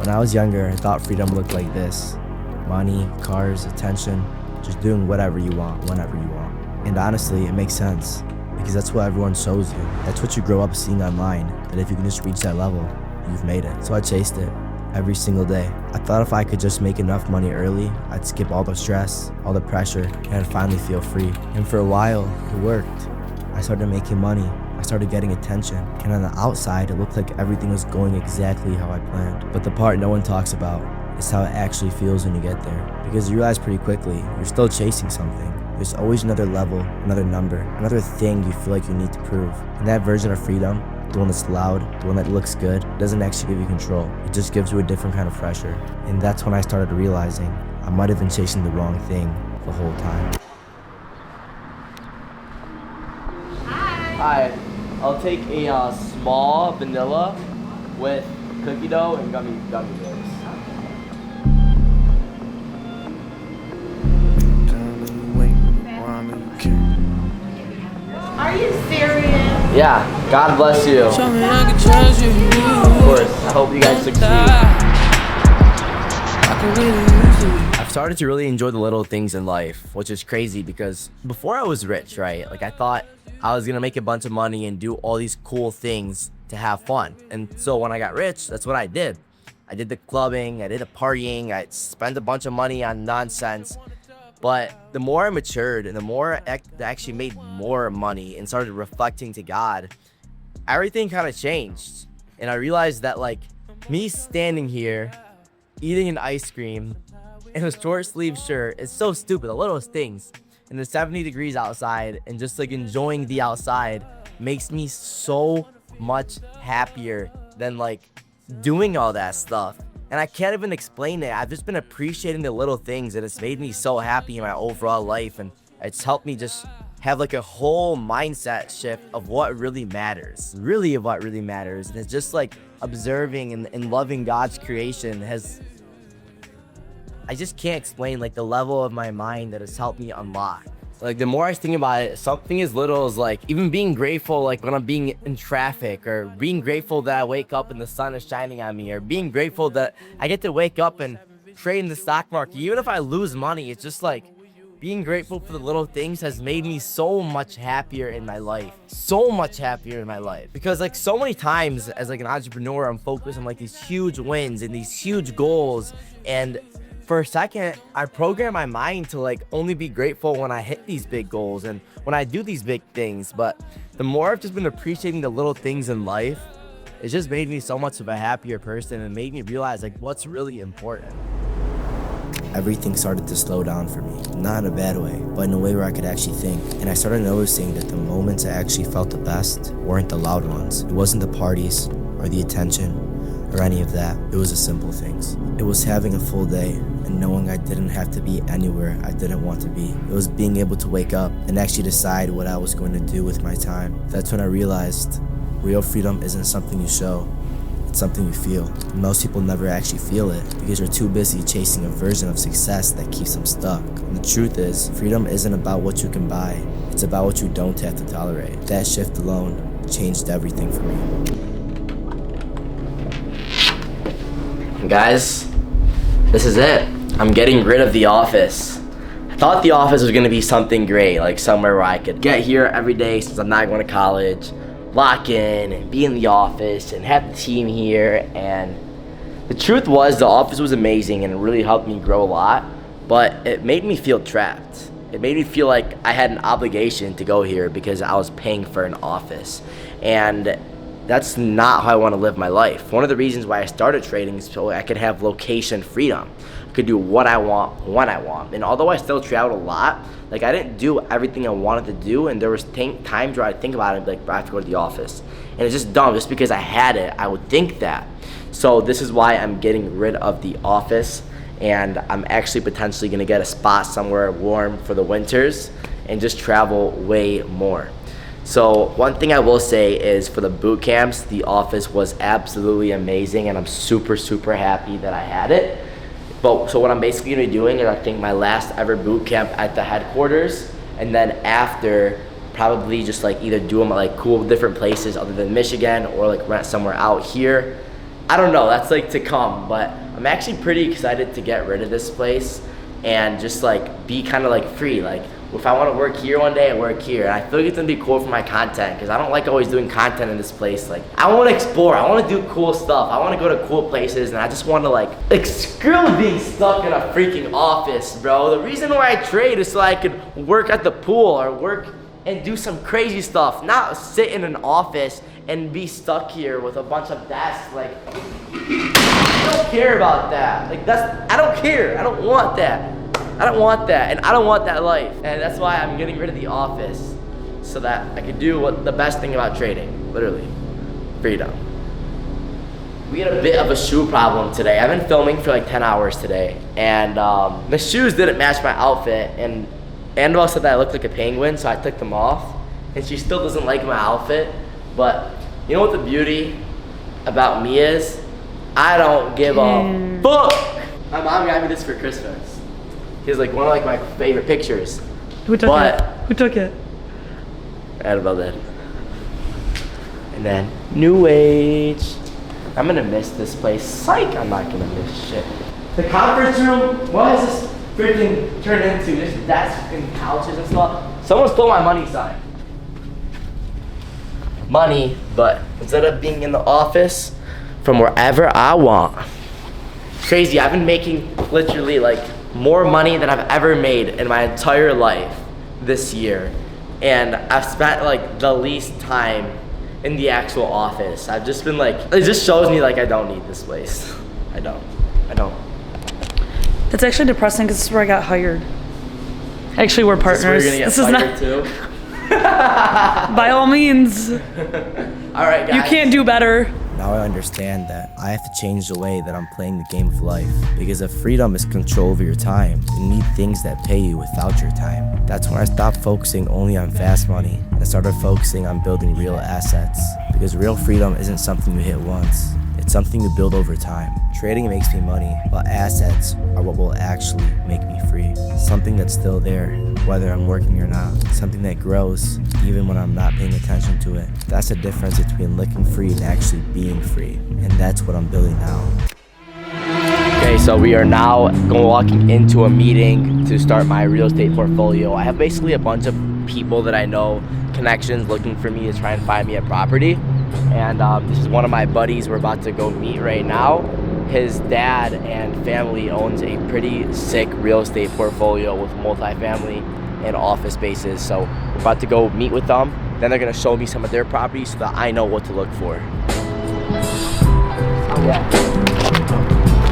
When I was younger, I thought freedom looked like this: money, cars, attention, just doing whatever you want, whenever you want. And honestly, it makes sense, because that's what everyone shows you. That's what you grow up seeing online, that if you can just reach that level, you've made it. So I chased it every single day. I thought if I could just make enough money early, I'd skip all the stress, all the pressure, and I'd finally feel free. And for a while, it worked. I started making money. I started getting attention. And on the outside, it looked like everything was going exactly how I planned. But the part no one talks about is how it actually feels when you get there. Because you realize pretty quickly, you're still chasing something. There's always another level, another number, another thing you feel like you need to prove. And that version of freedom, the one that's loud, the one that looks good, doesn't actually give you control. It just gives you a different kind of pressure. And that's when I started realizing I might have been chasing the wrong thing the whole time. Hi, I'll take a small vanilla with cookie dough and gummy bears. Are you serious? Yeah, God bless you. Show me I can trust you. Of course, I hope you guys succeed. I can really use you. I've started to really enjoy the little things in life, which is crazy because before I was rich, right? Like I thought I was gonna make a bunch of money and do all these cool things to have fun. And so when I got rich, that's what I did. I did the clubbing, I did the partying, I spent a bunch of money on nonsense. But the more I matured and the more I actually made more money and started reflecting to God, everything kind of changed. And I realized that like me standing here, eating an ice cream in a short sleeve shirt is so stupid, the littlest things. And the 70 degrees outside and just like enjoying the outside makes me so much happier than like doing all that stuff. And I can't even explain it. I've just been appreciating the little things and it's made me so happy in my overall life. And it's helped me just have like a whole mindset shift of what really matters. Really of what really matters. And it's just like observing and loving God's creation has, I just can't explain like the level of my mind that has helped me unlock. Like the more I think about it, something as little as like even being grateful like when I'm being in traffic, or being grateful that I wake up and the sun is shining on me, or being grateful that I get to wake up and trade in the stock market. Even if I lose money, it's just like being grateful for the little things has made me so much happier in my life. So much happier in my life. Because like so many times as like an entrepreneur, I'm focused on like these huge wins and these huge goals, and for a second, I program my mind to like only be grateful when I hit these big goals and when I do these big things. But the more I've just been appreciating the little things in life, it's just made me so much of a happier person and made me realize like what's really important. Everything started to slow down for me, not in a bad way, but in a way where I could actually think. And I started noticing that the moments I actually felt the best weren't the loud ones. It wasn't the parties or the attention or any of that. It was the simple things. It was having a full day and knowing I didn't have to be anywhere I didn't want to be. It was being able to wake up and actually decide what I was going to do with my time. That's when I realized real freedom isn't something you show, it's something you feel. And most people never actually feel it because they're too busy chasing a version of success that keeps them stuck. And the truth is, freedom isn't about what you can buy, it's about what you don't have to tolerate. That shift alone changed everything for me. Guys, this is it. I'm getting rid of the office. I thought the office was gonna be something great, like somewhere where I could get here every day since I'm not going to college, lock in and be in the office and have the team here. And the truth was the office was amazing and it really helped me grow a lot, but it made me feel trapped. It made me feel like I had an obligation to go here because I was paying for an office. And that's not how I want to live my life. One of the reasons why I started trading is so I could have location freedom. I could do what I want, when I want. And although I still traveled a lot, like I didn't do everything I wanted to do, and there was times where I'd think about it and be like, bro, I have to go to the office. And it's just dumb, just because I had it, I would think that. So this is why I'm getting rid of the office, and I'm actually potentially gonna get a spot somewhere warm for the winters and just travel way more. So one thing I will say is for the boot camps, the office was absolutely amazing and I'm super, super happy that I had it. But so what I'm basically gonna be doing is I think my last ever boot camp at the headquarters, and then after probably just like either do them at like cool different places other than Michigan, or like rent somewhere out here I don't know, that's like to come, but I'm actually pretty excited to get rid of this place and just like be kind of like free. Like if I want to work here one day, I work here. And I feel like it's gonna be cool for my content because I don't like always doing content in this place. Like I want to explore, I want to do cool stuff, I want to go to cool places, and I just want to like screw being stuck in a freaking office, bro. The reason why I trade is so I could work at the pool or work and do some crazy stuff, not sit in an office and be stuck here with a bunch of desks. Like, I don't care about that. Like I don't care. I don't want that. I don't want that, and I don't want that life. And that's why I'm getting rid of the office so that I can do what the best thing about trading, literally, freedom. We had a bit of a shoe problem today. I've been filming for like 10 hours today, and the shoes didn't match my outfit, and Annabelle said that I looked like a penguin, so I took them off, and she still doesn't like my outfit. But you know what the beauty about me is? I don't give a fuck. My mom got me this for Christmas. It's like one of like my favorite pictures. Who took it? Who took it? Annabelle did. And then New Age. I'm gonna miss this place. Psych, I'm not gonna miss shit. The conference room, what has this freaking turned into? There's desks and couches and stuff. Someone stole my money sign. Money, but instead of being in the office from wherever I want. Crazy, I've been making literally like more money than I've ever made in my entire life this year. And I've spent like the least time in the actual office. I've just been like, it just shows me like I don't need this place. I don't. That's actually depressing because this is where I got hired. Actually, we're partners. This is not too. By all means. All right, guys. You can't do better. Now I understand that I have to change the way that I'm playing the game of life. Because if freedom is control over your time, you need things that pay you without your time. That's when I stopped focusing only on fast money and started focusing on building real assets. Because real freedom isn't something you hit once. It's something you build over time. Trading makes me money, but assets are what will actually make me free. Something that's still there, whether I'm working or not. Something that grows, even when I'm not paying attention to it. That's the difference between looking free and actually being free. And that's what I'm building now. Okay, so we are now walking into a meeting to start my real estate portfolio. I have basically a bunch of people that I know, connections, looking for me to try and find me a property. And this is one of my buddies we're about to go meet right now. His dad and family owns a pretty sick real estate portfolio with multifamily and office spaces. So we're about to go meet with them. Then they're gonna show me some of their properties so that I know what to look for. Yeah.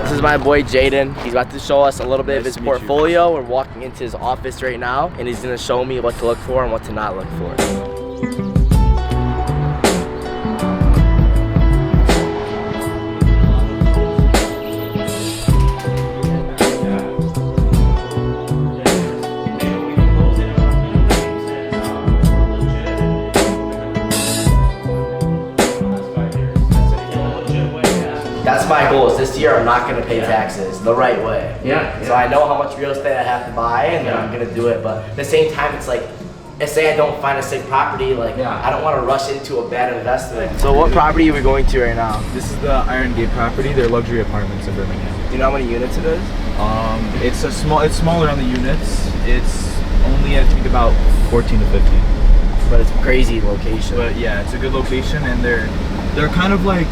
This is my boy Jaden. He's about to show us a little bit of his portfolio. We're walking into his office right now, and he's gonna show me what to look for and what to not look for. That's my goal. Is this year I'm not gonna pay taxes the right way. Yeah. So I know how much real estate I have to buy, and then I'm gonna do it. But at the same time, it's like, let's say I don't find a sick property, like I don't want to rush into a bad investment. So what property are we going to right now? This is the Iron Gate property. They're luxury apartments in Birmingham. Do you know how many units it is? It's smaller on the units. It's only I think about 14 to 15. But it's a crazy location. But yeah, it's a good location, and they're kind of like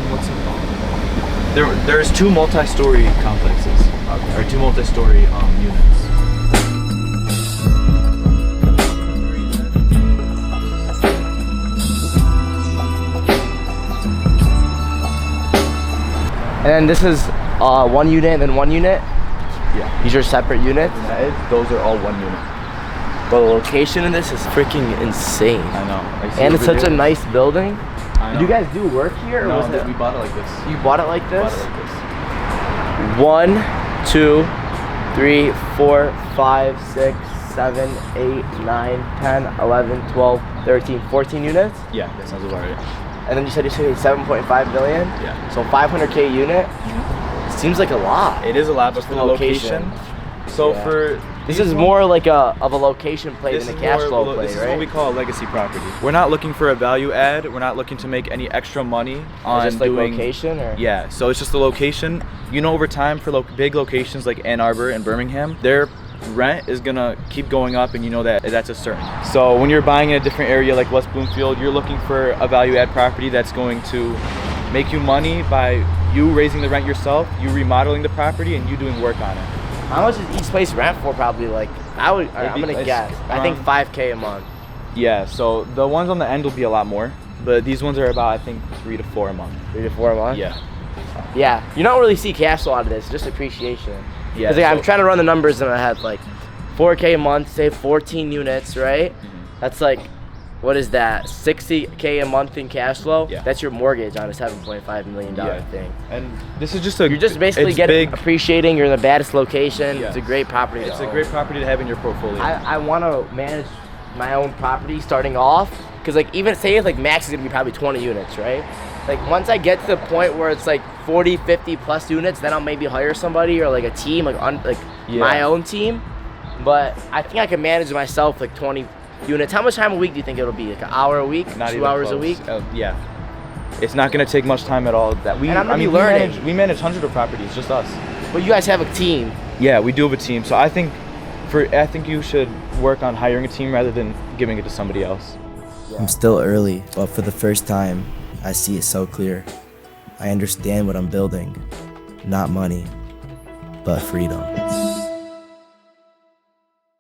what's it called? There's two multi-story complexes, or two multi-story units. And then this is one unit and then one unit? Yeah. These are separate units? Those are all one unit. But the location in this is freaking insane. I know. And it's such a nice building. I know. Did you guys do work here? Or No, was it? we bought it like this. You bought it like We this? bought it like this. 1, 2, 3, 4, 5, 6, 7, 8, 9, 10, 11, 12, 13, 14 units? Yeah, that sounds about right. And then you said 7.5 million? Yeah. So 500K unit? Seems like a lot. It is a lot, but for the location. So Yeah. for This is more like of a location play This than a is cash more- flow play, This is right? what we call a legacy property. We're not looking for a value add. We're not looking to make any extra money on just like doing location, or Yeah, so it's just the location. You know, over time for big locations like Ann Arbor and Birmingham, their rent is gonna keep going up, and you know that's a certain. So when you're buying in a different area like West Bloomfield, you're looking for a value add property that's going to make you money by you raising the rent yourself, you remodeling the property, and you doing work on it. How much is each place rent for? Probably like I'm gonna it's guess. I think around- $5K a month. Yeah, so the ones on the end will be a lot more, but these ones are about, I think, 3 to 4 a month. 3 to 4 a month. Yeah. Yeah. You don't really see cash flow out of this, just appreciation. Yeah. 'Cause, like, I'm so- trying to run the numbers in my head. Like 4K a month, say 14 units, right? That's like, what is that? 60K a month in cash flow. Yeah. That's your mortgage on a $7.5 million thing. And this is just a. You're just basically it's getting big. appreciating. You're in the baddest location. Yeah. It's a great property. It's to a own. great property to have in your portfolio. I want to manage my own property starting off, because like even say like max is gonna be probably 20 units, right? Like once I get to the point where it's like 40, 50 plus units, then I'll maybe hire somebody or like a team, like my own team. But I think I can manage myself like 20 units. How much time a week do you think it'll be? Like an hour a week, Not 2 even hours a close. week? Yeah. It's not gonna take much time at all. That we. And I'm gonna be we learning. We manage hundreds of properties, just us. But you guys have a team. Yeah, we do have a team. So I think you should work on hiring a team rather than giving it to somebody else. I'm still early, but for the first time, I see it so clear. I understand what I'm building. Not money, but freedom.